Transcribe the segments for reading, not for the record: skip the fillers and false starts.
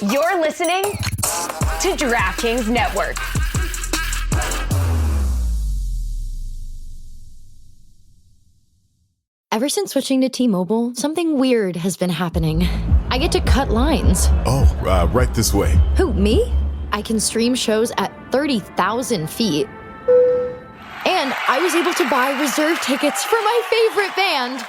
You're listening to DraftKings Network. Ever since switching to T-Mobile, something weird has been happening. I get to cut lines. Oh, right this way. Who, me? I can stream shows at 30,000 feet. And I was able to buy reserve tickets for my favorite band.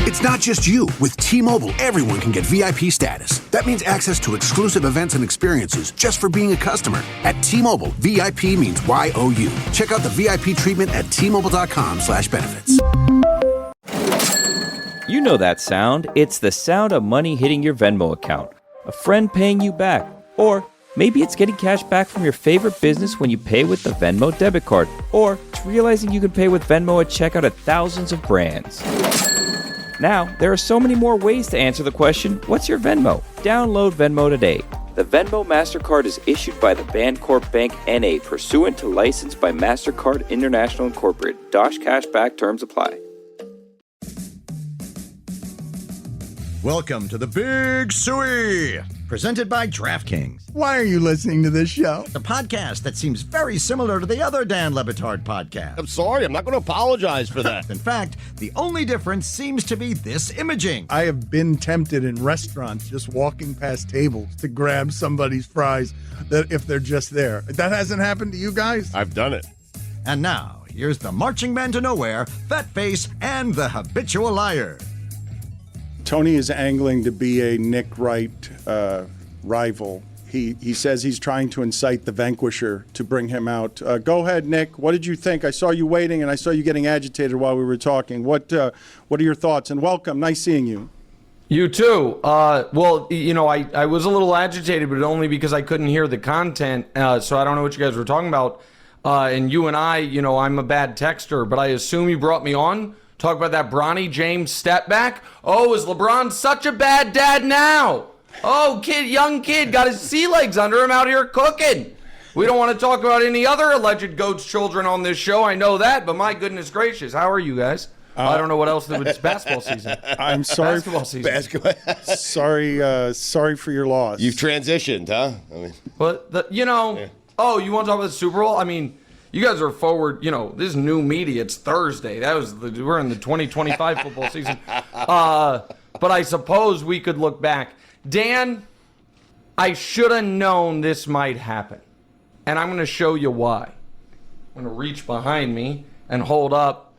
It's not just you. With T-Mobile, everyone can get VIP status. That means access to exclusive events and experiences just for being a customer. At T-Mobile, VIP means Y-O-U. Check out the VIP treatment at T-Mobile.com/benefits. You know that sound. It's the sound of money hitting your Venmo account. A friend paying you back. Or maybe it's getting cash back from your favorite business when you pay with the Venmo debit card. Or it's realizing you can pay with Venmo at checkout at thousands of brands. Now, there are so many more ways to answer the question, what's your Venmo? Download Venmo today. The Venmo MasterCard is issued by the Bancorp Bank N.A. pursuant to license by MasterCard International Incorporated. Dosh Cashback terms apply. Welcome to the Big Suey, presented by DraftKings, Why are you listening to this show? the podcast that seems very similar to the other Dan Le Batard podcast. I'm sorry, I'm not going to apologize for that. In fact, the only difference seems to be this imaging. I have been tempted in restaurants just walking past tables to grab somebody's fries that if they're just there. That hasn't happened to you guys? I've done it. And now, here's the marching man to nowhere, Fat Face, and the habitual liar. Tony is angling to be a Nick Wright rival. He says he's trying to incite the vanquisher to bring him out. Go ahead, Nick. What did you think? I saw you waiting, and I saw you getting agitated while we were talking. What are your thoughts? And welcome. Nice seeing you. You too. Well, you know, I was a little agitated, but only because I couldn't hear the content. So I don't know what you guys were talking about. And you and I, you know, I'm a bad texter, but I assume you brought me on. Talk about that Bronny James step back. Oh, is LeBron such a bad dad now? Oh, young kid, got his sea legs under him out here cooking. We don't want to talk about any other alleged GOAT's children on this show. I know that, but my goodness gracious, how are you guys? I don't know what else. It's basketball season. I'm sorry. Basketball season. Sorry for your loss. You've transitioned, huh? I mean, But oh, you want to talk about the Super Bowl? I mean, you guys are forward. You know, this is new media. It's Thursday. We're in the 2025 football season. But I suppose we could look back. Dan, I should have known this might happen, and I'm going to show you why. I'm going to reach behind me and hold up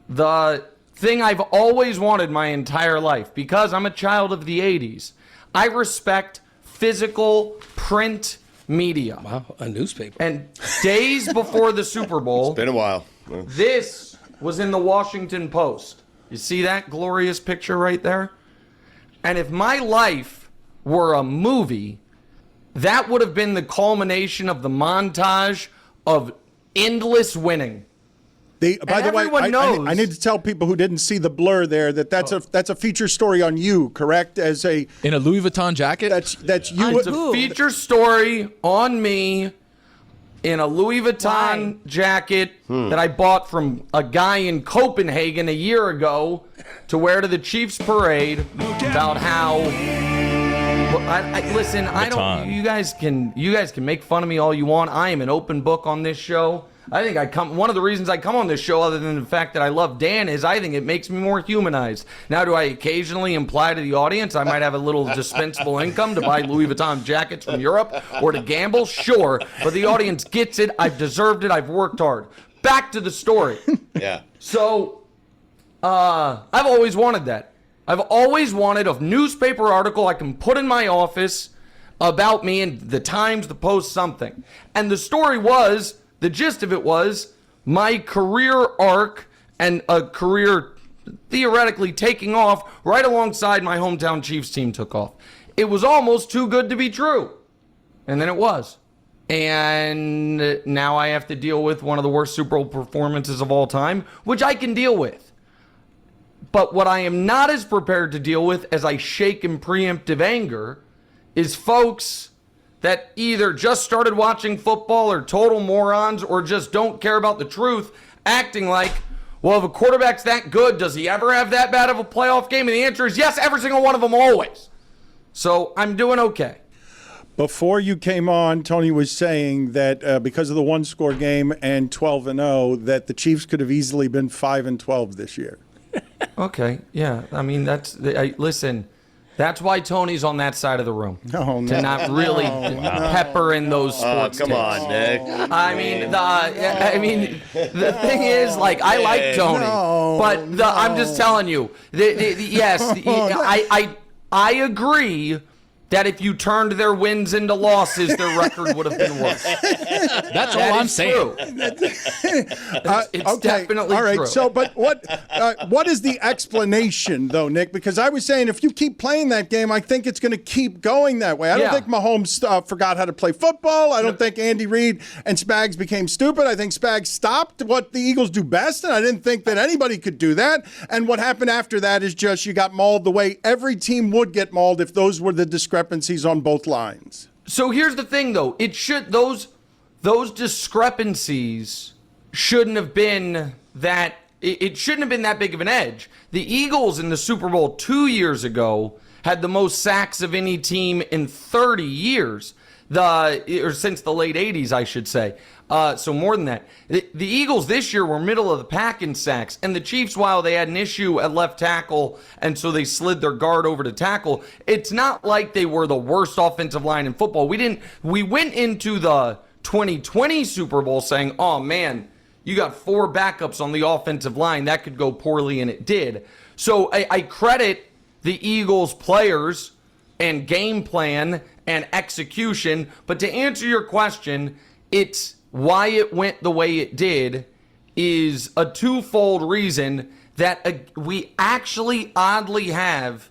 the thing I've always wanted my entire life, because I'm a child of the 80s. I respect physical print media. Wow, a newspaper. And days before the Super Bowl, it's been a while. This was in the Washington Post. You see that glorious picture right there? And if my life were a movie, that would have been the culmination of the montage of endless winning. By the way, I need to tell people who didn't see the blur there that's a feature story on you, correct? In a Louis Vuitton jacket? That's you. It's a feature story on me in a Louis Vuitton jacket that I bought from a guy in Copenhagen a year ago to wear to the Chiefs parade. About how. Listen, I don't. You guys can make fun of me all you want. I am an open book on this show. I think one of the reasons I come on this show, other than the fact that I love Dan, is I think it makes me more humanized. Now, do I occasionally imply to the audience I might have a little dispensable income to buy Louis Vuitton jackets from Europe or to gamble? Sure, but the audience gets it. I've deserved it. I've worked hard. Back to the story. Yeah. So, I've always wanted that. I've always wanted a newspaper article I can put in my office about me in the Times, the Post, something. And the story was... The gist of it was my career arc and a career theoretically taking off right alongside my hometown Chiefs team took off. It was almost too good to be true. And then it was. And now I have to deal with one of the worst Super Bowl performances of all time, which I can deal with. But what I am not as prepared to deal with as I shake in preemptive anger is folks that either just started watching football or total morons or just don't care about the truth, acting like, well, if a quarterback's that good, does he ever have that bad of a playoff game? And the answer is yes, every single one of them always. So I'm doing okay. Before you came on, Tony was saying that because of the one-score game and 12-0, that the Chiefs could have easily been 5-12 this year. Okay, yeah. I mean, listen, that's why Tony's on that side of the room. No, to not really pepper in those sports come takes. on, Nick. I mean, the thing is, like, I like Tony, but I'm just telling you, I agree that if you turned their wins into losses, their record would have been worse. That's all I'm saying. It's definitely all right. true. So, but what is the explanation, though, Nick? Because I was saying if you keep playing that game, I think it's going to keep going that way. I don't think Mahomes forgot how to play football. I don't think Andy Reid and Spags became stupid. I think Spags stopped what the Eagles do best, and I didn't think that anybody could do that. And what happened after that is just you got mauled the way every team would get mauled if those were the discrepancies on both lines. So here's the thing, though. Those discrepancies shouldn't have been that. It shouldn't have been that big of an edge. The Eagles in the Super Bowl 2 years ago had the most sacks of any team in 30 years, or since the late 80s, I should say. So more than that. The Eagles this year were middle of the pack in sacks, and the Chiefs, while they had an issue at left tackle, and so they slid their guard over to tackle, it's not like they were the worst offensive line in football. We went into the 2020 Super Bowl saying, oh man, you got 4 backups on the offensive line. That could go poorly, and it did. So I credit the Eagles players and game plan and execution, but to answer your question, it's why it went the way it did is a twofold reason that we actually oddly have,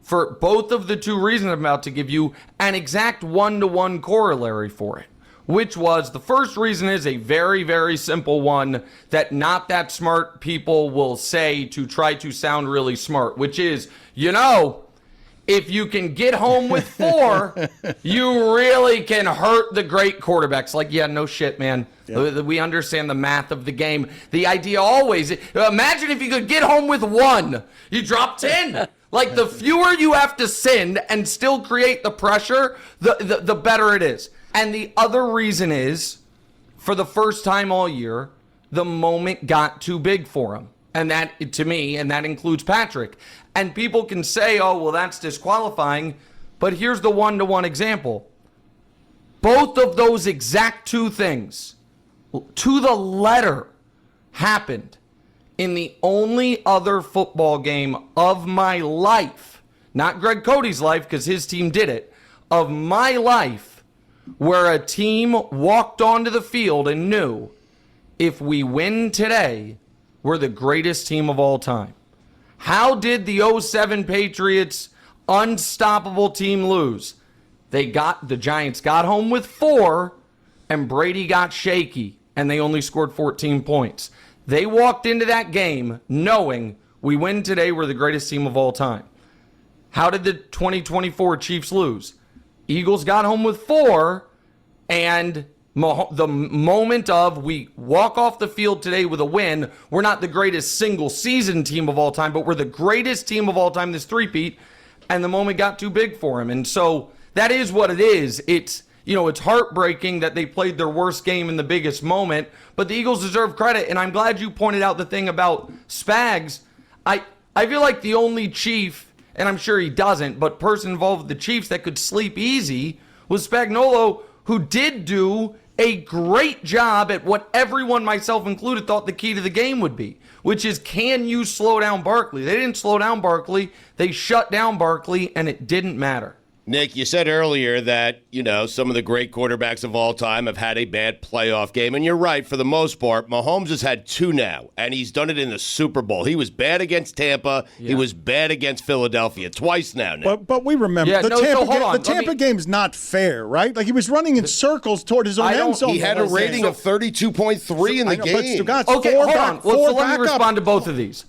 for both of the two reasons I'm about to give you, an exact one-to-one corollary for it, which was the first reason is a very, very simple one that not that smart people will say to try to sound really smart, which is, if you can get home with 4, you really can hurt the great quarterbacks. Like, yeah, no shit, man. Yep. We understand the math of the game. The idea always, imagine if you could get home with 1. You drop 10. Like, the fewer you have to send and still create the pressure, the better it is. And the other reason is, for the first time all year, the moment got too big for him. And that, to me, and that includes Patrick. And people can say, oh, well, that's disqualifying. But here's the one-to-one example. Both of those exact two things, to the letter, happened in the only other football game of my life, not Greg Cody's life because his team did it, of my life, where a team walked onto the field and knew, if we win today, we're the greatest team of all time. How did the 07 Patriots unstoppable team lose? The Giants got home with 4, and Brady got shaky, and they only scored 14 points. They walked into that game knowing we win today, we're the greatest team of all time. How did the 2024 Chiefs lose? Eagles got home with 4, and the moment of we walk off the field today with a win, we're not the greatest single season team of all time, but we're the greatest team of all time this three-peat, and the moment got too big for him. And so that is what it is. It's heartbreaking that they played their worst game in the biggest moment, but the Eagles deserve credit, and I'm glad you pointed out the thing about Spags. I feel like the only Chief, and I'm sure he doesn't, but person involved with the Chiefs that could sleep easy was Spagnuolo, who did do a great job at what everyone, myself included, thought the key to the game would be, which is, can you slow down Barkley? They didn't slow down Barkley. They shut down Barkley, and it didn't matter. Nick, you said earlier that, some of the great quarterbacks of all time have had a bad playoff game. And you're right, for the most part. Mahomes has had 2 now, and he's done it in the Super Bowl. He was bad against Tampa. Yeah. He was bad against Philadelphia. Twice now, Nick. But we remember, the Tampa game's not fair, right? Like, he was running in circles toward his own end zone. He had a rating of 32.3 in the game. But okay, hold on. Let me respond to both of these.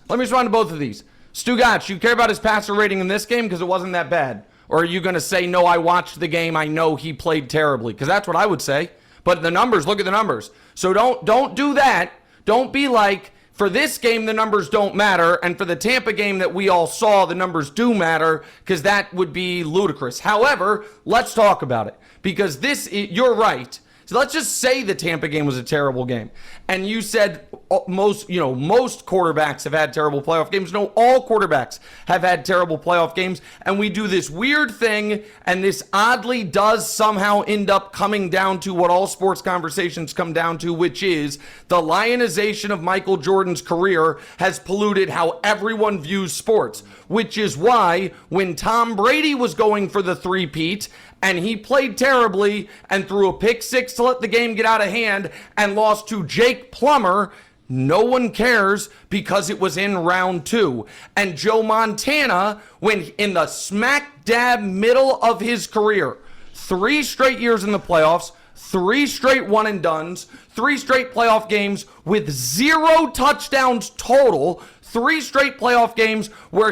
Stugotz, you care about his passer rating in this game because it wasn't that bad? Or are you going to say, no, I watched the game, I know he played terribly? Because that's what I would say. But the numbers, look at the numbers. So don't do that. Don't be like For this game, the numbers don't matter, and for the Tampa game that we all saw, the numbers do matter, because that would be ludicrous. However, let's talk about it, because you're right. So let's just say the Tampa game was a terrible game. And you said most quarterbacks have had terrible playoff games. No, all quarterbacks have had terrible playoff games. And we do this weird thing, and this oddly does somehow end up coming down to what all sports conversations come down to, which is the lionization of Michael Jordan's career has polluted how everyone views sports, which is why when Tom Brady was going for the three-peat, and he played terribly and threw a pick six to let the game get out of hand and lost to Jake Plummer, no one cares because it was in round 2. And Joe Montana, when in the smack dab middle of his career, 3 straight years in the playoffs, 3 straight one and dones, 3 straight playoff games with 0 touchdowns total, 3 straight playoff games where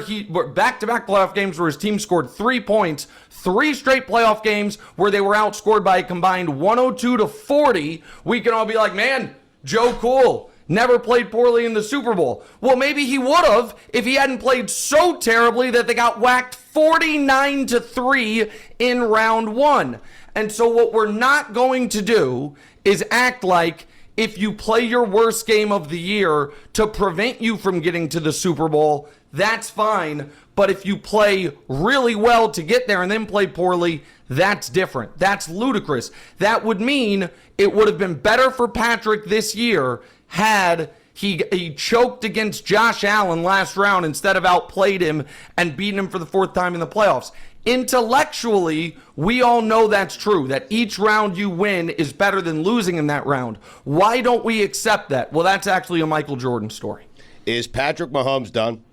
back-to-back playoff games where his team scored 3 points, 3 straight playoff games where they were outscored by a combined 102-40. We can all be like, man, Joe Cool never played poorly in the Super Bowl. Well, maybe he would have if he hadn't played so terribly that they got whacked 49-3 in round 1. And so what we're not going to do is act like if you play your worst game of the year to prevent you from getting to the Super Bowl, that's fine. But if you play really well to get there and then play poorly, that's different. That's ludicrous. That would mean it would have been better for Patrick this year had he choked against Josh Allen last round instead of outplayed him and beaten him for the 4th time in the playoffs. Intellectually, we all know that's true, that each round you win is better than losing in that round. Why don't we accept that? Well, that's actually a Michael Jordan story. Is Patrick Mahomes done?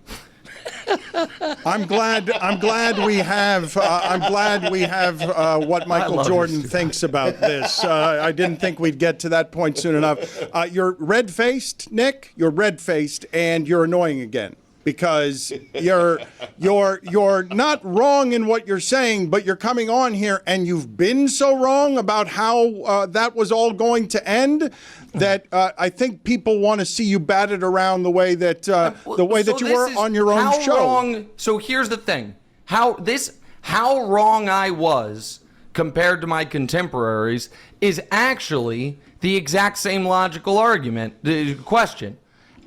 I'm glad we have what Michael Jordan thinks about this. I didn't think we'd get to that point soon enough. You're red-faced, Nick. You're red-faced, and you're annoying again because you're not wrong in what you're saying, but you're coming on here and you've been so wrong about how that was all going to end that I think people want to see you batted around the way that you were on your own show. Wrong, so here's the thing: how wrong I was compared to my contemporaries is actually the exact same logical argument. The question: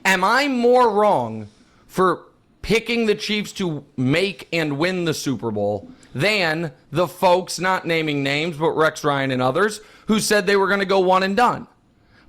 am I more wrong for picking the Chiefs to make and win the Super Bowl than the folks, not naming names, but Rex Ryan and others, who said they were going to go one and done?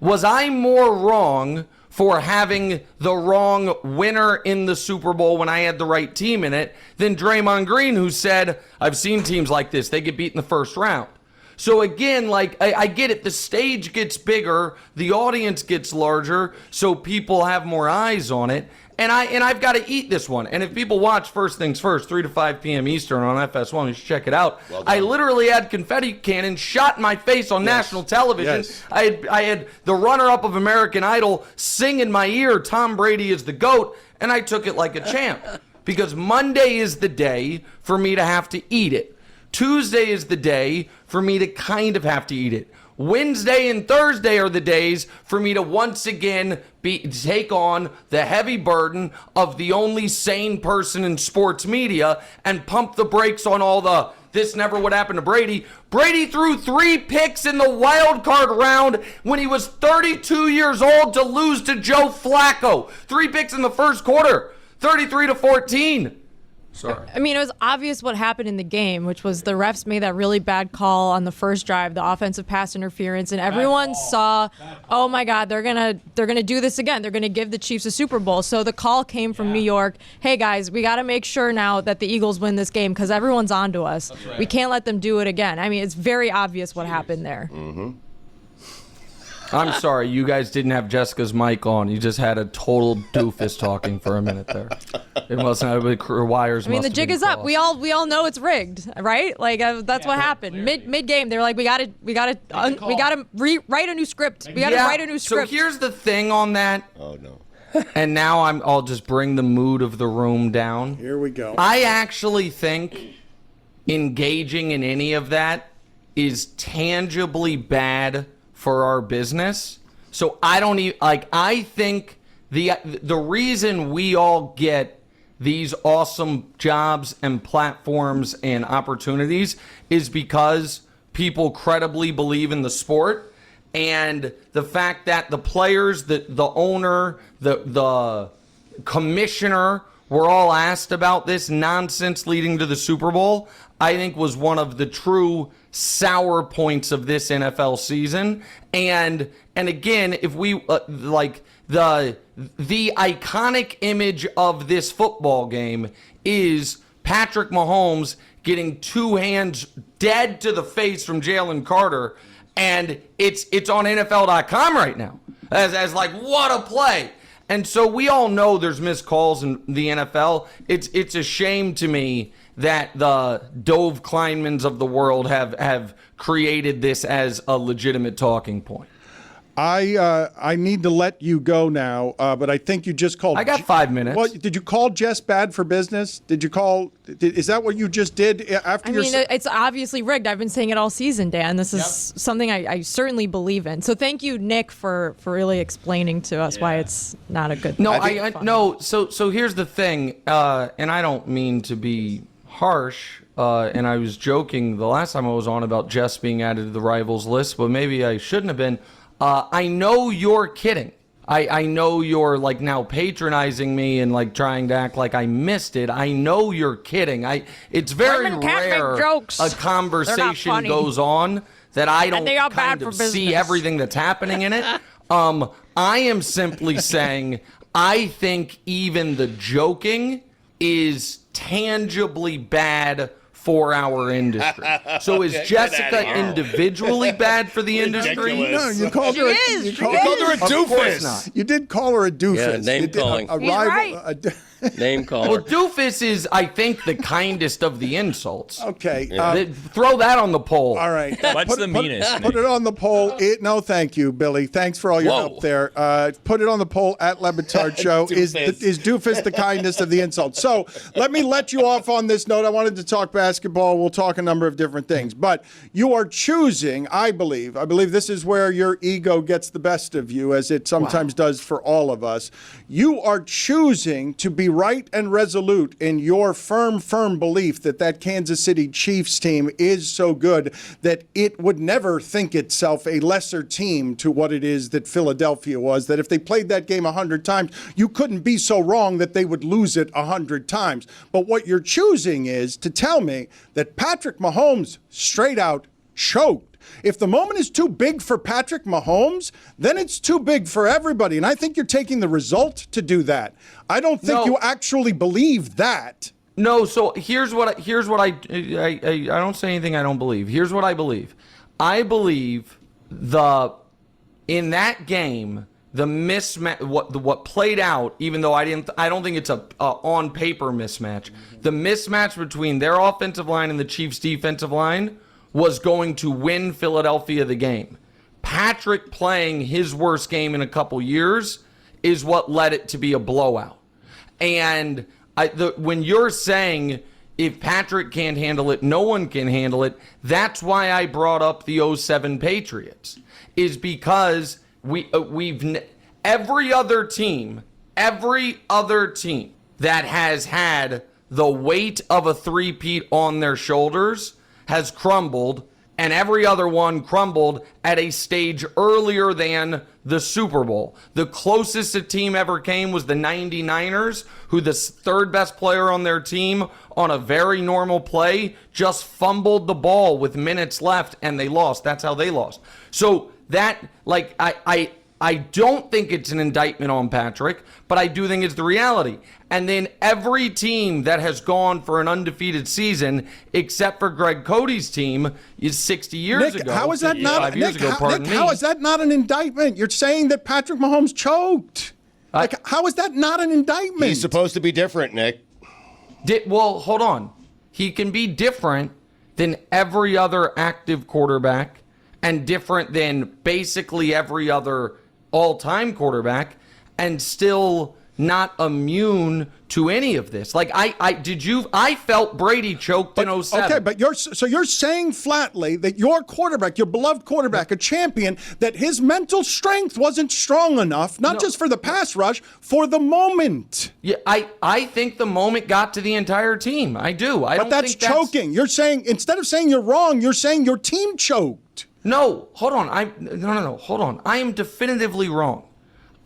Was I more wrong for having the wrong winner in the Super Bowl when I had the right team in it than Draymond Green, who said, I've seen teams like this, they get beat in the first round? So again, I get it, the stage gets bigger, the audience gets larger, so people have more eyes on it. And I've got to eat this one. And if people watch First Things First, 3 to 5 p.m. Eastern on FS1, you should check it out. Well, I literally had confetti cannon shot in my face on national television. Yes. I had the runner-up of American Idol sing in my ear, Tom Brady is the GOAT, and I took it like a champ. Because Monday is the day for me to have to eat it. Tuesday is the day for me to kind of have to eat it. Wednesday and Thursday are the days for me to once again take on the heavy burden of the only sane person in sports media and pump the brakes on all the this never would happen to Brady. Brady threw 3 picks in the wild card round when he was 32 years old to lose to Joe Flacco. 3 picks in the first quarter, 33-14. Sorry. I mean, it was obvious what happened in the game, which was the refs made that really bad call on the first drive, the offensive pass interference, and everyone saw, oh my God, they're gonna do this again. They're gonna give the Chiefs a Super Bowl. So the call came from New York. Hey guys, we got to make sure now that the Eagles win this game because everyone's onto us. Right. We can't let them do it again. I mean, it's very obvious what happened there. Mm-hmm. I'm sorry, you guys didn't have Jessica's mic on. You just had a total doofus talking for a minute there. It wasn't wires. I mean, the jig is up. We all know it's rigged, right? Like that's what happened. Mid game, they were like, we gotta rewrite a new script. We gotta write a new script. So here's the thing on that. Oh no. And now I'll just bring the mood of the room down. Here we go. I actually think engaging in any of that is tangibly bad for our business. So I don't even I think the reason we all get these awesome jobs and platforms and opportunities is because people credibly believe in the sport, and the fact that the players, the owner, the commissioner were all asked about this nonsense leading to the Super Bowl, I think was one of the true sour points of this NFL season. And again, if we the iconic image of this football game is Patrick Mahomes getting two hands dead to the face from Jalen Carter, and it's on NFL.com right now as like, what a play. And so we all know there's missed calls in the NFL. It's a shame to me that the Dove Kleinmans of the world have created this as a legitimate talking point. I need to let you go now, but I think you just called. I got 5 minutes. Well, did you call Jess bad for business? Did you call? Is that what you just did after? It's obviously rigged. I've been saying it all season, Dan. This is something I certainly believe in. So thank you, Nick, for really explaining to us why it's not a good thing. No, So here's the thing, and I don't mean to be harsh. And I was joking the last time I was on about Jess being added to the rivals list, but maybe I shouldn't have been. I know you're kidding. I know you're like now patronizing me and like trying to act like I missed it. I know you're kidding. It's very rare a conversation goes on that I don't kind of see everything that's happening in it. I am simply saying I think even the joking is tangibly bad for our industry. So is Jessica individually bad for the industry? No, you called her. You called her a doofus. Of course not. You did call her a doofus. Yeah, name calling. A rival. Name caller. Well, doofus is, I think, the kindest of the insults. Okay. Throw that on the poll. All right. What's the meanest? Put it on the poll. No, thank you, Billy. Thanks for all your help there. Put it on the poll at Le Batard Show. Is doofus the kindest of the insults? So let me let you off on this note. I wanted to talk basketball. We'll talk a number of different things. But you are choosing, I believe this is where your ego gets the best of you, as it sometimes does for all of us. You are choosing to be right and resolute in your firm belief that Kansas City Chiefs team is so good that it would never think itself a lesser team to what it is that Philadelphia was, that if they played that game 100 times, you couldn't be so wrong that they would lose it 100 times. But what you're choosing is to tell me that Patrick Mahomes straight out choked. If the moment is too big for Patrick Mahomes, then it's too big for everybody. And I think you're taking the result to do that. I don't think you actually believe that. No, so here's what I don't say anything I don't believe. Here's what I believe. I believe in that game, the mismatch, what played out, even though I don't think it's a on paper mismatch. The mismatch between their offensive line and the Chiefs' defensive line was going to win Philadelphia the game. Patrick playing his worst game in a couple years is what led it to be a blowout. And when you're saying if Patrick can't handle it, no one can handle it, that's why I brought up the 07 Patriots, is because every other team that has had the weight of a three-peat on their shoulders has crumbled, and every other one crumbled at a stage earlier than the Super Bowl. The closest a team ever came was the 99ers, who the third best player on their team on a very normal play just fumbled the ball with minutes left and they lost. That's how they lost. So that, I don't think it's an indictment on Patrick, but I do think it's the reality. And then every team that has gone for an undefeated season, except for Greg Cody's team, is 60 years ago. How is that not? Nick, how is that not an indictment? You're saying that Patrick Mahomes choked. How is that not an indictment? He's supposed to be different, Nick. Well, hold on. He can be different than every other active quarterback and different than basically every other all-time quarterback and still not immune to any of this. Like I felt Brady choked in 07. Okay, but you're saying flatly that your quarterback, your beloved quarterback, a champion, that his mental strength wasn't strong enough, not just for the pass rush, for the moment. Yeah, I think the moment got to the entire team. I do. But that's choking. You're saying, instead of saying you're wrong, you're saying your team choked. No, hold on. No, hold on. I am definitively wrong.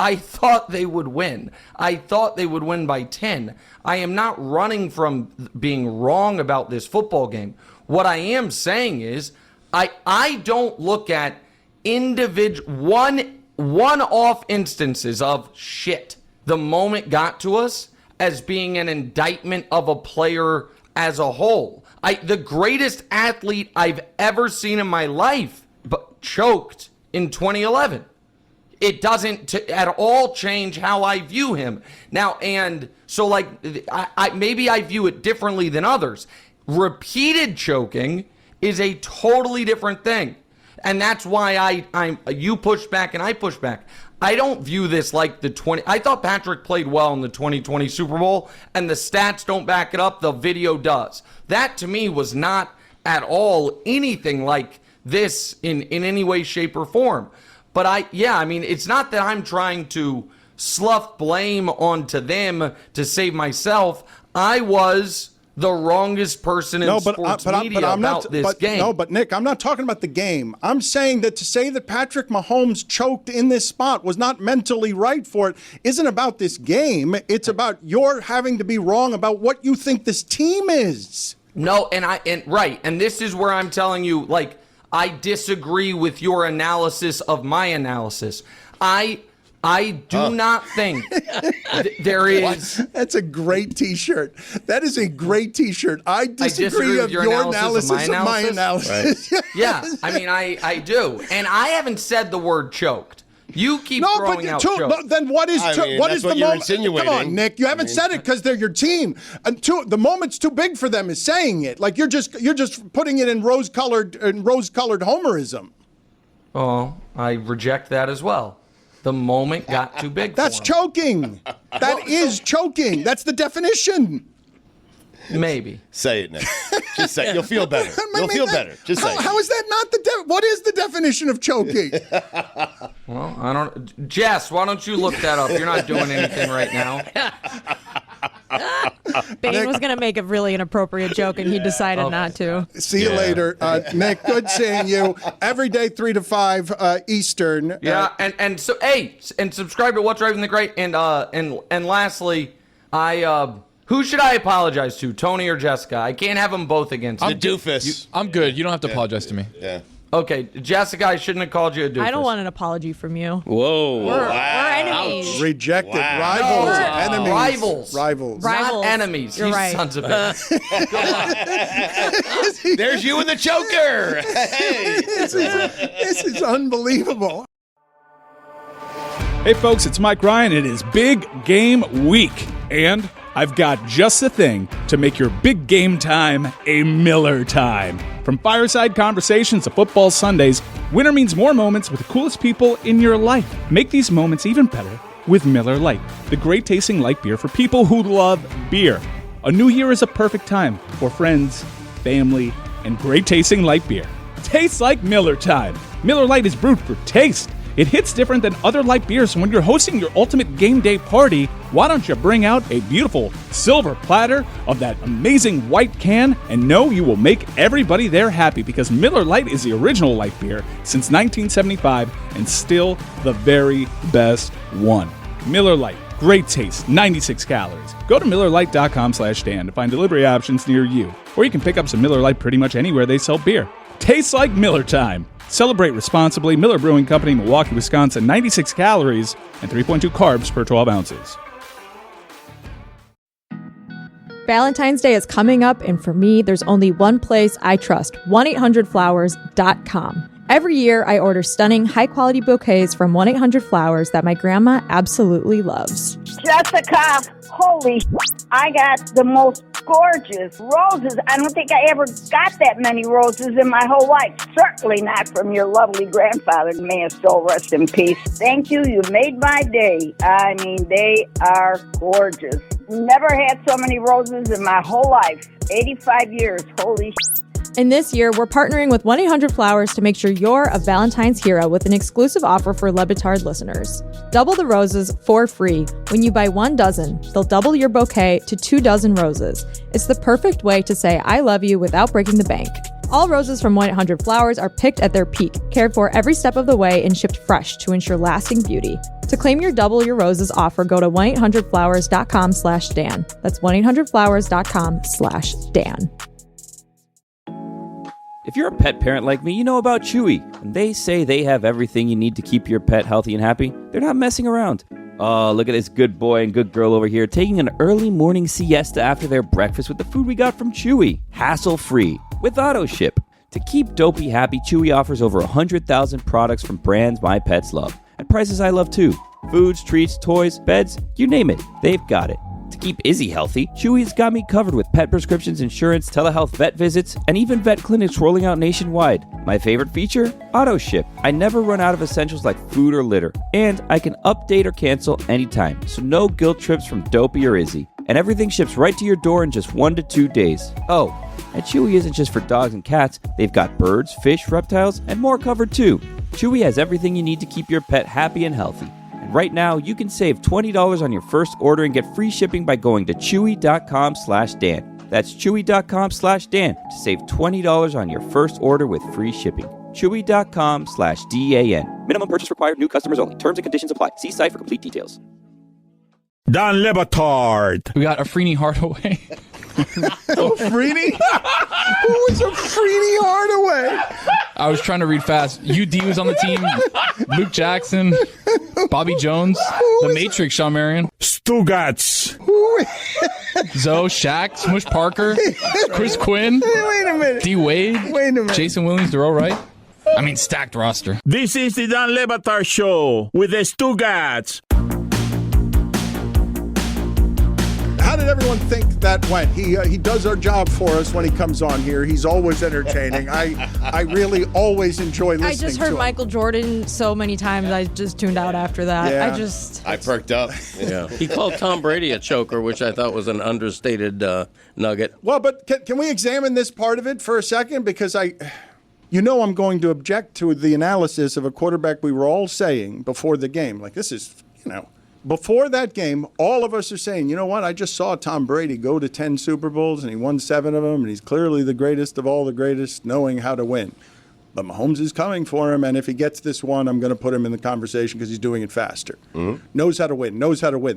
I thought they would win. I thought they would win by 10. I am not running from being wrong about this football game. What I am saying is I don't look at individual one-off instances of shit the moment got to us as being an indictment of a player as a whole. The greatest athlete I've ever seen in my life but choked in 2011. It doesn't at all change how I view him. Now, and so like, maybe I view it differently than others. Repeated choking is a totally different thing. And that's why you push back and I push back. I don't view this like I thought Patrick played well in the 2020 Super Bowl, and the stats don't back it up, the video does. That to me was not at all anything like this in any way, shape, or form. But I mean, it's not that I'm trying to slough blame onto them to save myself. I was the wrongest person in sports media about this game. No, but Nick, I'm not talking about the game. I'm saying that to say that Patrick Mahomes choked in this spot was not mentally right for it isn't about this game. It's about your having to be wrong about what you think this team is. No, right. And this is where I'm telling you, like, I disagree with your analysis of my analysis. I do not think there is... That's a great T-shirt. That is a great T-shirt. I disagree with your analysis of my analysis. Right. Yeah, I mean, I do. And I haven't said the word choked. You keep throwing out choked. Then what is what is the moment? Come on, Nick. You haven't said it because they're your team. And the moment's too big for them is saying it. Like you're just putting it in rose-colored homerism. Oh, I reject that as well. The moment got too big. That's choking. That is choking. That's the definition. Maybe. Say it, Nick. Just say it. You'll feel better. You'll feel better. Just say it. How is that not what is the definition of choking? Well, I don't. Jess, why don't you look that up? You're not doing anything right now. Bane was going to make a really inappropriate joke, and he decided not to. See you later. Nick, good seeing you. Every day, 3 to 5 Eastern. Yeah, and so, hey, and subscribe to What's Driving the Great. And lastly, who should I apologize to, Tony or Jessica? I can't have them both against me. The doofus. I'm good. You don't have to apologize to me. Yeah. Okay, Jessica, I shouldn't have called you a doofus. I don't want an apology from you. Whoa. We're enemies. Rejected. Wow. Rivals. No, enemies. Rivals. Rivals. Not enemies. You're you right. sons of bitches. There's you and the choker. Hey. This is unbelievable. Hey folks, it's Mike Ryan. It is big game week, and I've got just the thing to make your big game time a Miller time. From fireside conversations to football Sundays, winter means more moments with the coolest people in your life. Make these moments even better with Miller Lite, the great tasting light beer for people who love beer. A new year is a perfect time for friends, family, and great tasting light beer. Tastes like Miller time. Miller Lite is brewed for taste. It hits different than other light beers, so when you're hosting your ultimate game day party, why don't you bring out a beautiful silver platter of that amazing white can and know you will make everybody there happy, because Miller Lite is the original light beer since 1975 and still the very best one. Miller Lite, great taste, 96 calories. Go to MillerLite.com/Dan to find delivery options near you, or you can pick up some Miller Lite pretty much anywhere they sell beer. Tastes like Miller time. Celebrate responsibly. Miller Brewing Company, Milwaukee, Wisconsin. 96 calories and 3.2 carbs per 12 ounces. Valentine's Day is coming up, and for me, there's only one place I trust, 1-800-Flowers.com. Every year, I order stunning, high-quality bouquets from 1-800-Flowers that my grandma absolutely loves. Jessica, holy, I got the most gorgeous. Roses. I don't think I ever got that many roses in my whole life. Certainly not from your lovely grandfather. May his soul rest in peace. Thank you. You made my day. I mean, they are gorgeous. Never had so many roses in my whole life. 85 years. Holy shit. And this year, we're partnering with 1-800-Flowers to make sure you're a Valentine's hero with an exclusive offer for Le Batard listeners. Double the roses for free. When you buy 1 dozen, they'll double your bouquet to 2 dozen roses. It's the perfect way to say I love you without breaking the bank. All roses from 1-800-Flowers are picked at their peak, cared for every step of the way, and shipped fresh to ensure lasting beauty. To claim your double your roses offer, go to 1-800-Flowers.com/Dan. That's 1-800-Flowers.com/Dan. If you're a pet parent like me, you know about Chewy, and they say they have everything you need to keep your pet healthy and happy. They're not messing around. Oh, look at this good boy and good girl over here taking an early morning siesta after their breakfast with the food we got from Chewy. Hassle-free, with AutoShip. To keep Dopey happy, Chewy offers over 100,000 products from brands my pets love, at prices I love too. Foods, treats, toys, beds, you name it, they've got it. To keep Izzy healthy, Chewy's got me covered with pet prescriptions, insurance, telehealth vet visits, and even vet clinics rolling out nationwide. My favorite feature? AutoShip. I never run out of essentials like food or litter, and I can update or cancel anytime, so no guilt trips from Dopey or Izzy. And everything ships right to your door in just 1 to 2 days. Oh, and Chewy isn't just for dogs and cats. They've got birds, fish, reptiles, and more covered too. Chewy has everything you need to keep your pet happy and healthy. Right now, you can save $20 on your first order and get free shipping by going to chewy.com/Dan. That's chewy.com/Dan to save $20 on your first order with free shipping. Chewy.com/DAN. Minimum purchase required. New customers only. Terms and conditions apply. See site for complete details. Don Le Batard. We got Afrini Hardaway. Afrini? Who was Afrini Hardaway? I was trying to read fast. UD was on the team. Luke Jackson. Bobby Jones. The Matrix, Shawn Marion. Stugats. Zoe, Shaq, Smush Parker. Chris Quinn. Wait a minute. D. Wade. Wait a minute. Jason Williams, Darrell Wright. I mean, stacked roster. This is the Don Le Batard Show with the Stugats. How did everyone think that went? He does our job for us when he comes on here. He's always entertaining. I really always enjoy listening to him. I just heard Michael Jordan so many times, I just tuned out after that. Yeah. I perked up. Yeah. He called Tom Brady a choker, which I thought was an understated nugget. Well, but can we examine this part of it for a second? Because I'm going to object to the analysis of a quarterback we were all saying before the game. Like, this is, before that game, all of us are saying, you know what, I just saw Tom Brady go to 10 Super Bowls, and he won 7 of them, and he's clearly the greatest of all the greatest, knowing how to win. But Mahomes is coming for him, and if he gets this one, I'm going to put him in the conversation because he's doing it faster. Mm-hmm. Knows how to win.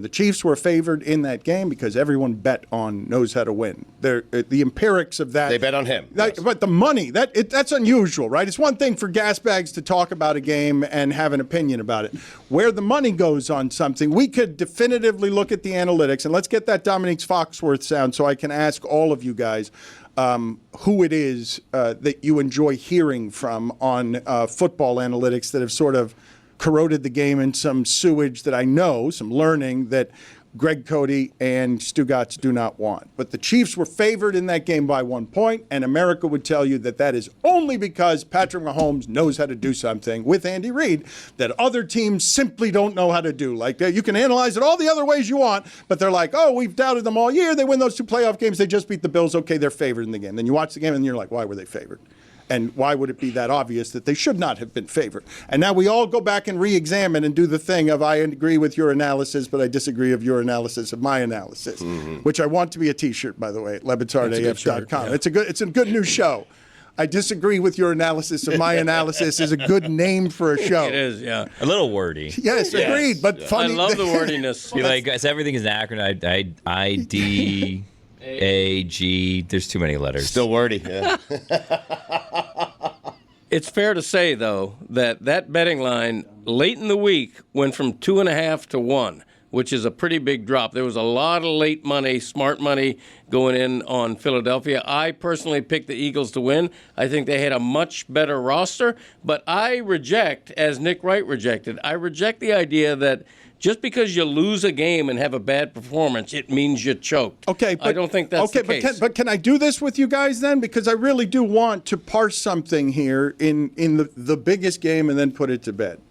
The Chiefs were favored in that game because everyone bet on knows how to win. The empirics of that. They bet on him. Yes. But the money, that's unusual, right? It's one thing for gas bags to talk about a game and have an opinion about it. Where the money goes on something, we could definitively look at the analytics, and let's get that Dominique Foxworth sound so I can ask all of you guys who it is that you enjoy hearing from on football analytics that have sort of corroded the game in some sewage that I know, some learning that Greg Cody and Stugats do not want. But the Chiefs were favored in that game by 1 point, and America would tell you that is only because Patrick Mahomes knows how to do something with Andy Reid that other teams simply don't know how to do. Like, you can analyze it all the other ways you want, but they're like, oh, we've doubted them all year. They win those 2 playoff games. They just beat the Bills. Okay, they're favored in the game. Then you watch the game, and you're like, why were they favored? And why would it be that obvious that they should not have been favored? And now we all go back and re-examine and do the thing of I agree with your analysis, but I disagree of your analysis of my analysis, which I want to be a T-shirt, by the way, at lebitardaf.com. Yeah. It's a good new show. I disagree with your analysis of my analysis is a good name for a show. It is, yeah. A little wordy. Yes, agreed, but funny. I love the wordiness. You're like, everything is an acronym. ID... A-G, there's too many letters. Still wordy. Yeah. It's fair to say, though, that betting line late in the week went from 2.5 to 1, which is a pretty big drop. There was a lot of late money, smart money going in on Philadelphia. I personally picked the Eagles to win. I think they had a much better roster, but I reject, as Nick Wright rejected, I reject the idea that Just because you lose a game and have a bad performance, it means you choked. Okay, but, I don't think that's the case. But can I do this with you guys then? Because I really do want to parse something here in the biggest game and then put it to bed.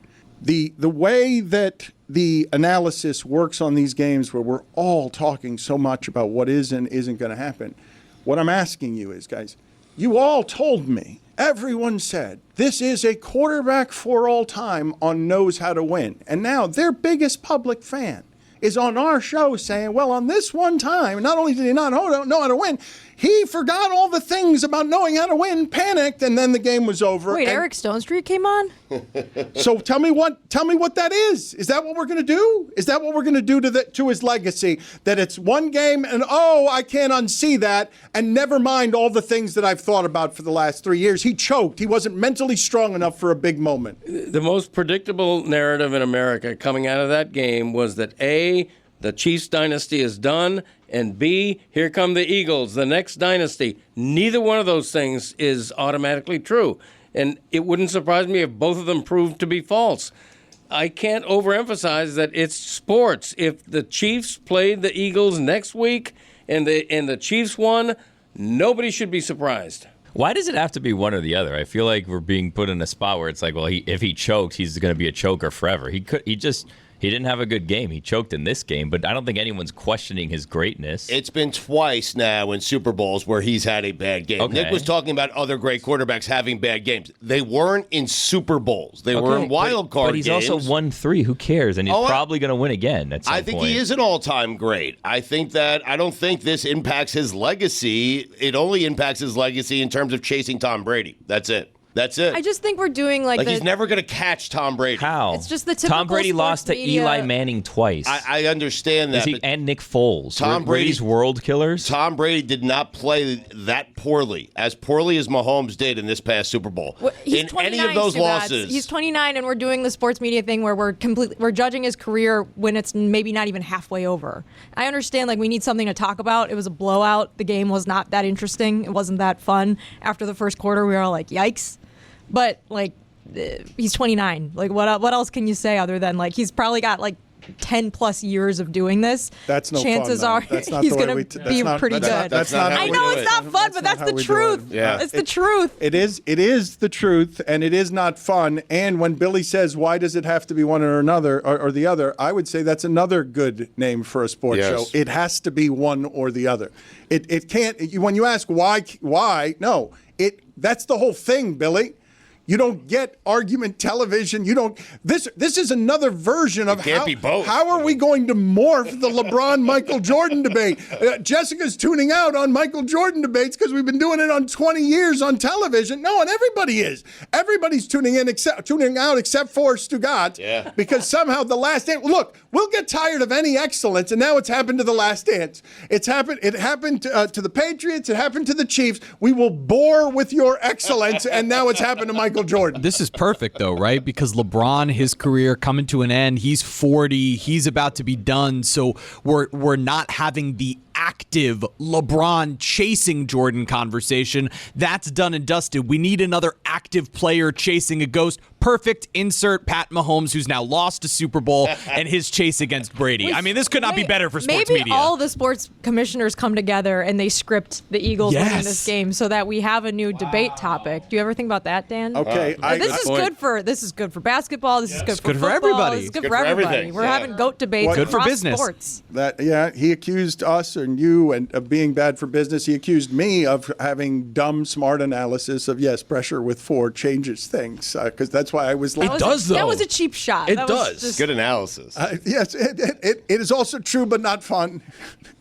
The way that the analysis works on these games where we're all talking so much about what is and isn't going to happen, what I'm asking you is, guys, you all told me, everyone said, this is a quarterback for all time on knows how to win. And now their biggest public fan is on our show saying, well, on this one time, not only did he not know how to win, he forgot all the things about knowing how to win, panicked, and then the game was over. Wait, Eric Stone Street came on? So tell me what that is. Is that what we're going to do? Is that what we're going to do to his legacy? That it's one game and, I can't unsee that, and never mind all the things that I've thought about for the last 3 years. He choked. He wasn't mentally strong enough for a big moment. The most predictable narrative in America coming out of that game was that A, the Chiefs dynasty is done, and B, here come the Eagles, the next dynasty. Neither one of those things is automatically true. And it wouldn't surprise me if both of them proved to be false. I can't overemphasize that it's sports. If the Chiefs played the Eagles next week and the Chiefs won, nobody should be surprised. Why does it have to be one or the other? I feel like we're being put in a spot where it's like, well, if he choked, he's going to be a choker forever. He didn't have a good game. He choked in this game, but I don't think anyone's questioning his greatness. It's been twice now in Super Bowls where he's had a bad game. Okay. Nick was talking about other great quarterbacks having bad games. They weren't in Super Bowls. They were in wild card games. But he's also won 3. Who cares? And he's probably going to win again at some point. I think he is an all-time great. I don't think this impacts his legacy. It only impacts his legacy in terms of chasing Tom Brady. That's it. I just think we're doing like he's never going to catch Tom Brady. How? It's just the typical Tom Brady lost to media. Eli Manning twice. I understand that. And Nick Foles. Tom Brady's world killers. Tom Brady did not play that poorly as Mahomes did in this past Super Bowl. Well, he's in 29, any of those losses. He's 29, and we're doing the sports media thing where we're judging his career when it's maybe not even halfway over. I understand, like, we need something to talk about. It was a blowout. The game was not that interesting. It wasn't that fun. After the first quarter, we were all like, yikes. But, like, he's 29. Like, what else can you say other than, like, he's probably got, like, 10-plus years of doing this. That's no Chances fun, are he's going to be pretty good. I know it's not fun, but that's the truth. Yeah. It's the truth. It is the truth, and it is not fun. And when Billy says, why does it have to be one or another or the other, I would say that's another good name for a sports show. It has to be one or the other. It can't. When you ask why, no. That's the whole thing, Billy. You don't get argument television. You don't. This is another version of how are we going to morph the LeBron Michael Jordan debate? Jessica's tuning out on Michael Jordan debates because we've been doing it on 20 years on television. No, and everybody is. Everybody's tuning out except for Stugat. Yeah. Because somehow the Last Dance. Look, we'll get tired of any excellence, and now it's happened to the Last Dance. It happened to the Patriots. It happened to the Chiefs. We will bore with your excellence, and now it's happened to Michael Jordan. This is perfect, though, right? Because LeBron, his career coming to an end. He's 40. He's about to be done. So we're not having the active LeBron chasing Jordan conversation. That's done and dusted. We need another active player chasing a ghost. Perfect insert Pat Mahomes, who's now lost a Super Bowl, and his chase against Brady. I mean, this could not be better for sports media. Maybe all the sports commissioners come together and they script the Eagles winning this game so that we have a new debate topic. Do you ever think about that, Dan? Okay, this is good for basketball. This is good for football. Everybody. This is good for everybody. Everything. We're having GOAT debates Good for across business. sports. He accused us and you of being bad for business. He accused me of having dumb, smart analysis of pressure with 4 changes things because that's why I was. That was a cheap shot. It does. Good analysis. Yes, it is also true, but not fun.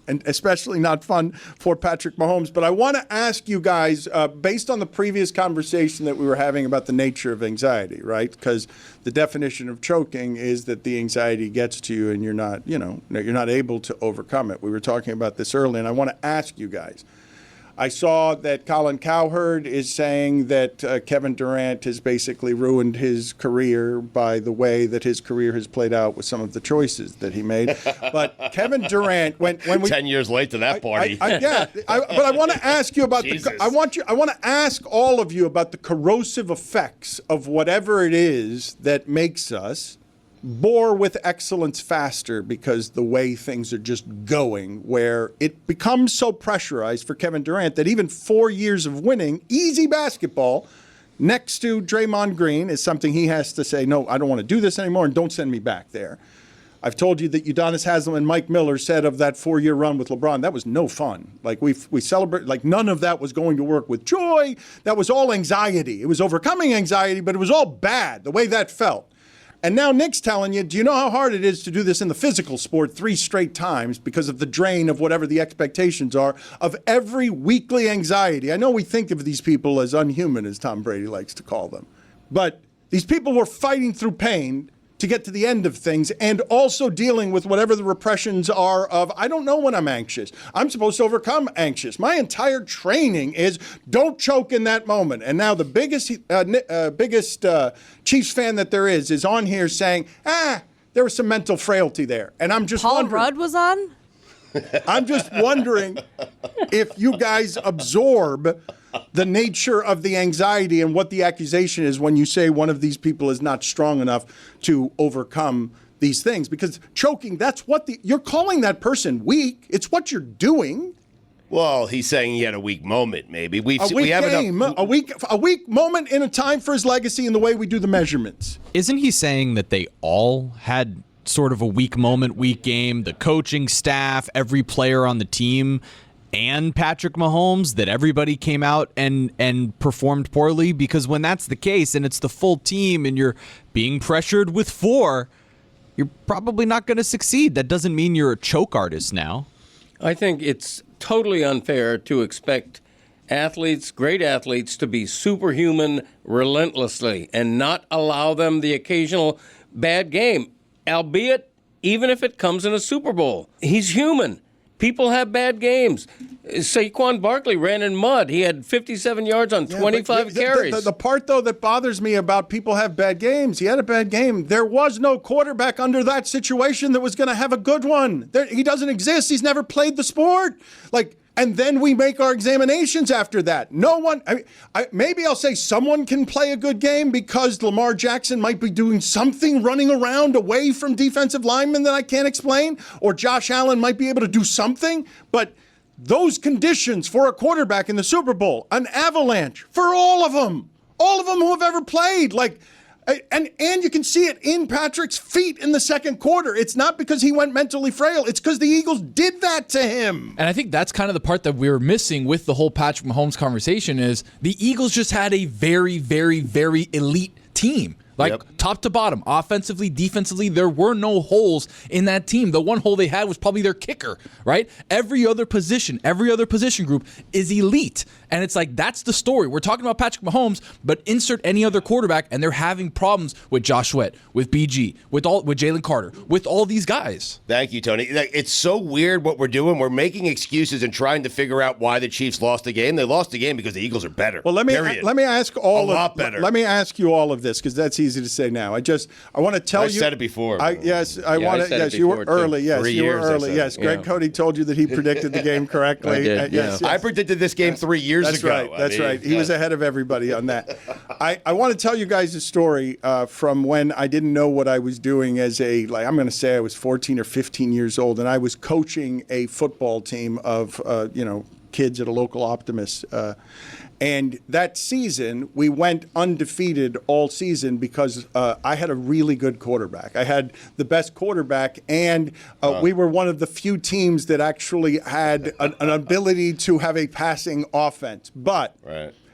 And especially not fun for Patrick Mahomes. But I want to ask you guys, based on the previous conversation that we were having about the nature of anxiety, right? Because the definition of choking is that the anxiety gets to you and you're not able to overcome it. We were talking about this earlier, and I want to ask you guys. I saw that Colin Cowherd is saying that Kevin Durant has basically ruined his career by the way that his career has played out with some of the choices that he made. But Kevin Durant, when we 10 years late to that party. but I want to ask you about I want to ask all of you about the corrosive effects of whatever it is that makes us bore with excellence faster because the way things are just going, where it becomes so pressurized for Kevin Durant that even 4 years of winning easy basketball next to Draymond Green is something he has to say, no, I don't want to do this anymore, and don't send me back there. I've told you that Udonis Haslem and Mike Miller said of that 4-year run with LeBron, that was no fun. Like we celebrate, like none of that was going to work with joy. That was all anxiety. It was overcoming anxiety, but it was all bad, the way that felt. And now Nick's telling you, do you know how hard it is to do this in the physical sport 3 straight times because of the drain of whatever the expectations are of every weekly anxiety? I know we think of these people as unhuman, as Tom Brady likes to call them. But these people were fighting through pain to get to the end of things and also dealing with whatever the repressions are of, I don't know when I'm anxious. I'm supposed to overcome anxious. My entire training is don't choke in that moment. And now the biggest Chiefs fan that there is on here saying, there was some mental frailty there. And I'm just Paul Rudd was on? I'm just wondering if you guys absorb the nature of the anxiety and what the accusation is when you say one of these people is not strong enough to overcome these things. Because choking, that's what you're calling that person weak. It's what you're doing. Well, he's saying he had a weak moment, maybe. A weak moment in a time for his legacy in the way we do the measurements. Isn't he saying that they all had sort of a weak moment, weak game, the coaching staff, every player on the team, and Patrick Mahomes, that everybody came out and performed poorly? Because when that's the case and it's the full team and you're being pressured with 4, you're probably not going to succeed. That doesn't mean you're a choke artist now. I think it's totally unfair to expect athletes, great athletes, to be superhuman relentlessly and not allow them the occasional bad game, albeit even if it comes in a Super Bowl. He's human. People have bad games. Saquon Barkley ran in mud. He had 57 yards on 25 carries. The part, though, that bothers me about people have bad games, he had a bad game. There was no quarterback under that situation that was going to have a good one. He doesn't exist. He's never played the sport. And then we make our examinations after that. No one, maybe I'll say someone can play a good game because Lamar Jackson might be doing something running around away from defensive linemen that I can't explain, or Josh Allen might be able to do something. But those conditions for a quarterback in the Super Bowl, an avalanche for all of them who have ever played, and you can see it in Patrick's feet in the second quarter. It's not because he went mentally frail. It's because the Eagles did that to him. And I think that's kind of the part that we're missing with the whole Patrick Mahomes conversation is the Eagles just had a very, very, very elite team. Top to bottom, offensively, defensively, there were no holes in that team. The one hole they had was probably their kicker, right? Every other position group is elite. And it's like, that's the story. We're talking about Patrick Mahomes, but insert any other quarterback, and they're having problems with Josh Sweat, with BG, with Jalen Carter, with all these guys. Thank you, Tony. It's so weird what we're doing. We're making excuses and trying to figure out why the Chiefs lost the game. They lost the game because the Eagles are better. Well, let me ask better. Let me ask you all of this, because that's easy to say now. I want to tell you. I said it before. Yes, you were early. Yes, you were early. Yes, Greg Cody told you that he predicted the game correctly. I did, yes. I predicted this game 3 years ago. That's right. He was ahead of everybody on that. I want to tell you guys a story from when I didn't know what I was doing as I'm going to say I was 14 or 15 years old, and I was coaching a football team of, kids at a local Optimist. And that season, we went undefeated all season because I had a really good quarterback. I had the best quarterback, and we were one of the few teams that actually had an ability to have a passing offense. But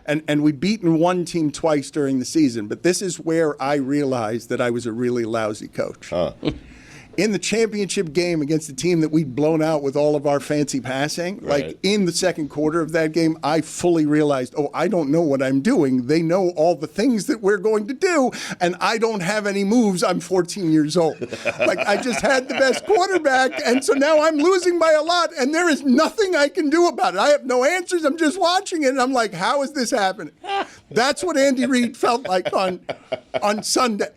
and we'd beaten one team twice during the season. But this is where I realized that I was a really lousy coach. In the championship game against the team that we'd blown out with all of our fancy passing, in the second quarter of that game, I fully realized, I don't know what I'm doing. They know all the things that we're going to do, and I don't have any moves. I'm 14 years old. I just had the best quarterback, and so now I'm losing by a lot, and there is nothing I can do about it. I have no answers. I'm just watching it, and I'm like, how is this happening? That's what Andy Reid felt like on Sunday.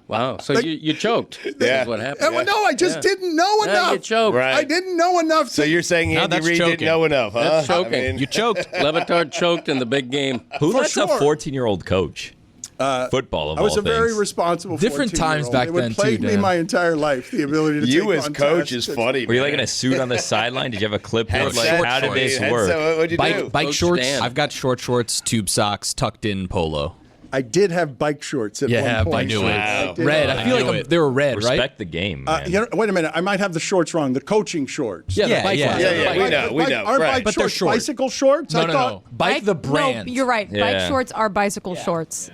Wow. So you choked. That's what happened. No, I just didn't know enough. You choked. Right. I didn't know enough. So you're saying Andy Reid didn't know enough, huh? That's choking. You choked. Levitard choked in the big game. Who lets a 14-year-old coach? Football of I was all a very things. responsible Different 14-year-old. times back it would then, plague too, me Dan. my entire life, the ability to You take as on coach tasks. is funny. Were you like man. in a suit on the sideline? Did you have a clipboard? Headset, Like, how did this headset, work? what'd you do? Bike Coach shorts. Dan. I've got short shorts, tube socks, tucked in polo. I did have bike shorts at Yeah, one point. bike shorts. did. Red. I feel like they were red, right? Respect the game, man. Wait a minute. I might have the shorts wrong. The coaching shorts. Yeah, the bike yeah. ones. Yeah, we know. Aren't Right. bike But they're shorts short. bicycle shorts? No, I no, thought, no. Bike the brand. No, you're right. Yeah. Bike shorts are bicycle shorts.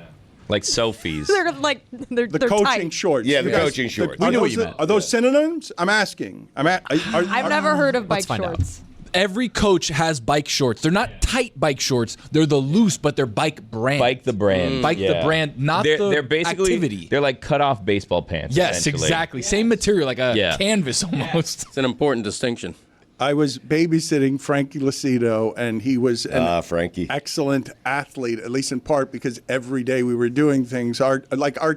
Like Sophie's. They're like they're The they're coaching tight. shorts. Yeah, the You guys- coaching shorts. Are We know what those, you meant. are those synonyms? I'm asking. I've never heard of bike find out. shorts. Every coach has bike shorts. They're not tight bike shorts. They're the loose, but they're bike brand. Bike the brand. Bike the yeah. brand, not they're basically, activity. They're like cut off baseball pants. Yes, essentially. exactly. Same material, like a Yeah. canvas almost. It's an important distinction. I was babysitting Frankie Lucido, and he was an Frankie. excellent athlete, at least in part because every day we were doing things. Our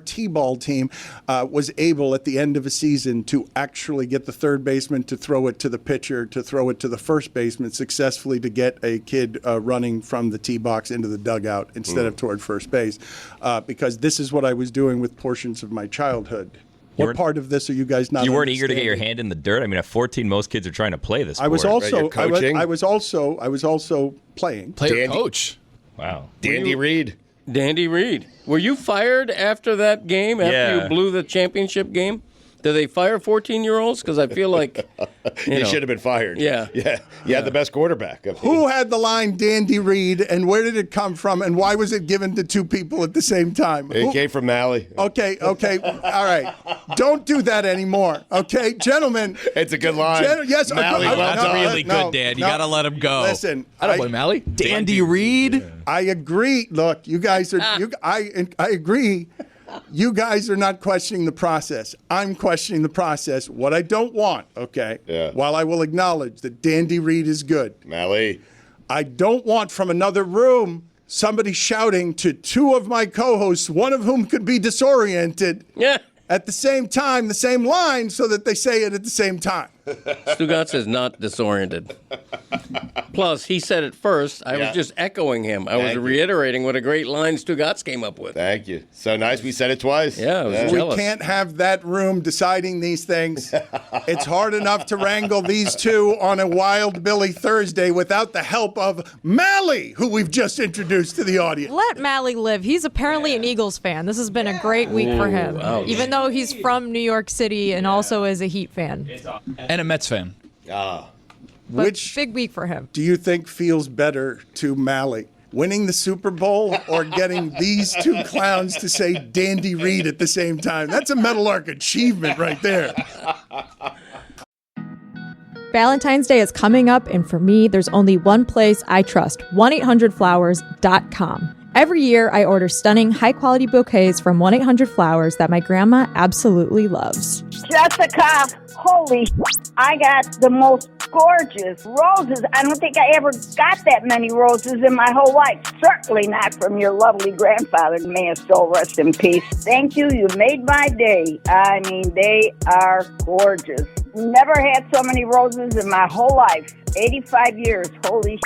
T-ball team was able at the end of a season to actually get the third baseman to throw it to the pitcher, to throw it to the first baseman successfully, to get a kid running from the tee box into the dugout instead of toward first base, because this is what I was doing with portions of my childhood. What part of this are you guys not? You weren't eager to get your understanding? hand in the dirt. I mean, at 14, most kids are trying to play this. I was also coaching. I was also playing. Player coach. Wow. Dandy Reed. Dandy Reed. Were you fired after that game, after Yeah. you blew the championship game? Do they fire 14-year-olds? Because I feel like You should have been fired. Yeah. Yeah. You had the best quarterback. Who had the line Dandy Reed, and where did it come from, and why was it given to two people at the same time? It came from Mally. Okay, all right. Don't do that anymore, okay? Gentlemen. It's a good line. Yes, Mally, well That's done. really good, Dan. You got to let him go. Listen. I don't blame Mally. Dandy Reed. I agree. Look, you guys are. I agree. You guys are not questioning the process. I'm questioning the process. What I don't want, okay, while I will acknowledge that Dandy Reed is good, Mally, I don't want from another room somebody shouting to two of my co-hosts, one of whom could be disoriented, at the same time, the same line, so that they say it at the same time. Stugatz is not disoriented. Plus, he said it first. I was just echoing him. I was reiterating what a great line Stugatz came up with. Thank you. So nice we said it twice. Yeah, I was We jealous. can't have that room deciding these things. It's hard enough to wrangle these two on a Wild Billy Thursday without the help of Mally, who we've just introduced to the audience. Let Mally live. He's apparently an Eagles fan. This has been a great week for him, even though he's from New York City and also is a Heat fan. And a Mets fan. But Which big week for him. do you think feels better to Mally? Winning the Super Bowl or getting these two clowns to say Dandy Reed at the same time? That's a Metal Arc achievement right there. Valentine's Day is coming up, and for me, there's only one place I trust, 1-800-Flowers.com. Every year, I order stunning, high-quality bouquets from 1-800-Flowers that my grandma absolutely loves. Jessica, holy I got the most gorgeous roses. I don't think I ever got that many roses in my whole life. Certainly not from your lovely grandfather. May his soul rest in peace. Thank you. You made my day. I mean, they are gorgeous. Never had so many roses in my whole life. 85 years. Holy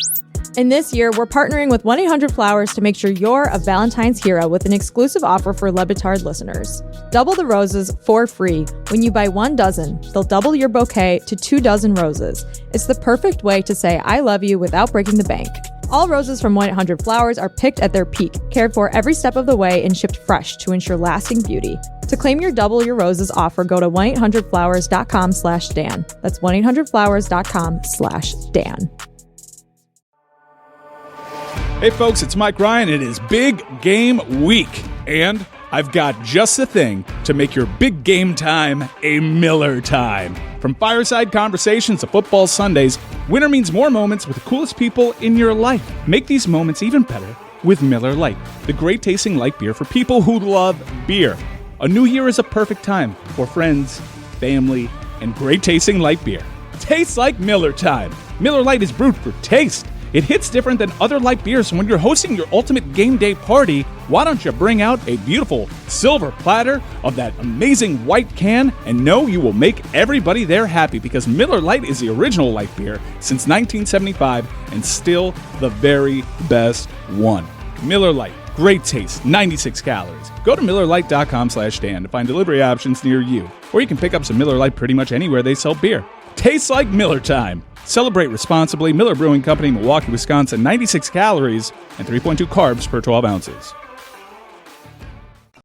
And this year, we're partnering with 1-800-Flowers to make sure you're a Valentine's hero with an exclusive offer for Le Batard listeners. Double the roses for free. When you buy 1 dozen, they'll double your bouquet to 2 dozen roses. It's the perfect way to say I love you without breaking the bank. All roses from 1-800-Flowers are picked at their peak, cared for every step of the way, and shipped fresh to ensure lasting beauty. To claim your Double Your Roses offer, go to 1-800-Flowers.com/Dan. That's 1-800-Flowers.com/Dan. Hey folks, it's Mike Ryan. It is Big Game Week, and I've got just the thing to make your big game time a Miller time. From fireside conversations to football Sundays, winter means more moments with the coolest people in your life. Make these moments even better with Miller Lite, the great tasting light beer for people who love beer. A new year is a perfect time for friends, family, and great tasting light beer. Tastes like Miller time. Miller Lite is brewed for taste. It hits different than other light beers, and when you're hosting your ultimate game day party, why don't you bring out a beautiful silver platter of that amazing white can and know you will make everybody there happy, because Miller Lite is the original light beer since 1975 and still the very best one. Miller Lite. Great taste, 96 calories. Go to MillerLite.com/Dan to find delivery options near you. Or you can pick up some Miller Lite pretty much anywhere they sell beer. Tastes like Miller time. Celebrate responsibly. Miller Brewing Company, Milwaukee, Wisconsin. 96 calories and 3.2 carbs per 12 ounces.